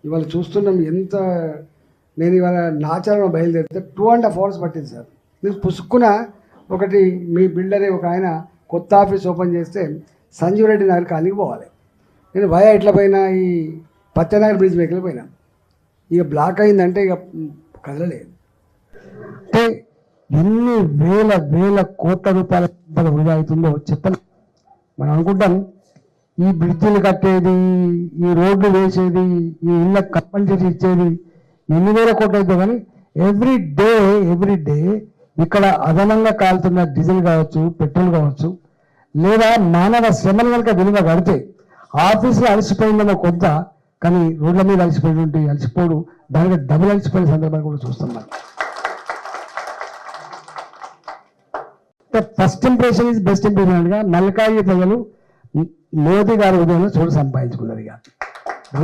ఇవాళ చూస్తున్నాం ఎంత. నేను ఇవాళ నాచారం బయలుదేరితే 2.5 hours పట్టింది సార్. నేను పుసుక్కున ఒకటి మీ బిల్డరే ఒక ఆయన కొత్త ఆఫీస్ ఓపెన్ చేస్తే సంజీవ్ రెడ్డి నగర్ కాలనీకి పోవాలి. నేను భయ ఎట్లా పోయినా ఈ పత్యనగర్ బ్రిడ్జ్ మీదకి వెళ్ళిపోయినా. ఇక బ్లాక్ అయిందంటే ఇక కదలలేదు. అంటే ఎన్ని వేల వేల కోట్ల రూపాయల వృధా అవుతుందో చెప్పండి. మనం అనుకుంటాం ఈ బ్రిడ్జిలు కట్టేది, ఈ రోడ్లు వేసేది, ఈ ఇళ్ళ కంపల్సరీ ఇచ్చేది ఎన్ని వేల కోట్లు అవుతుంది. కానీ ఎవ్రీ డే ఇక్కడ అదనంగా కాలుతున్న డీజిల్ కావచ్చు, పెట్రోల్ కావచ్చు, లేదా మానవ శ్రమలు కనుక విలువ కడితే ఆఫీసులో అలసిపోయిందన్న కొంత, కానీ రోడ్ల మీద అలసిపోయినటువంటి అలసిపోడు దానికి డబుల్ అలసిపోయిన సందర్భాలు కూడా చూస్తున్నాం. First impression is best impression అనగా మల్కాయి ప్రజలు మోదీ గారి ఉదయంలో చోటు సంపాదించుకున్నారు. ఇక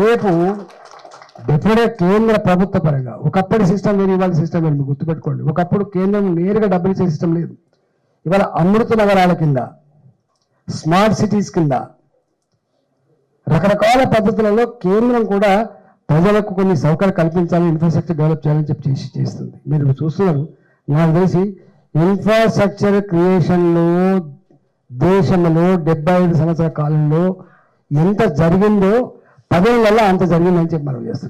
రేపు డెఫినెట్గా కేంద్ర ప్రభుత్వ పరంగా ఒకప్పటి సిస్టమ్ వేరు, ఇవాళ సిస్టమ్ వేరు. మీరు గుర్తుపెట్టుకోండి. ఒకప్పుడు కేంద్రం నేరుగా డబ్బులు ఇచ్చే సిస్టమ్ లేదు. ఇవాళ అమృత నగరాల కింద, స్మార్ట్ సిటీస్ కింద రకరకాల పద్ధతులలో కేంద్రం కూడా ప్రజలకు కొన్ని సౌకర్యాలు కల్పించాలి, ఇన్ఫ్రాస్ట్రక్చర్ డెవలప్ చేయాలని చెప్పి చేస్తుంది. మీరు చూస్తున్నారు. నాకు తెలిసి ఇన్ఫ్రాస్ట్రక్చర్ క్రియేషన్లో దేశంలో 75 సంవత్సరాల కాలంలో ఎంత జరిగిందో 10 ఏళ్లలో అంత జరిగిందని చెప్పి మనం చేస్తున్నాం.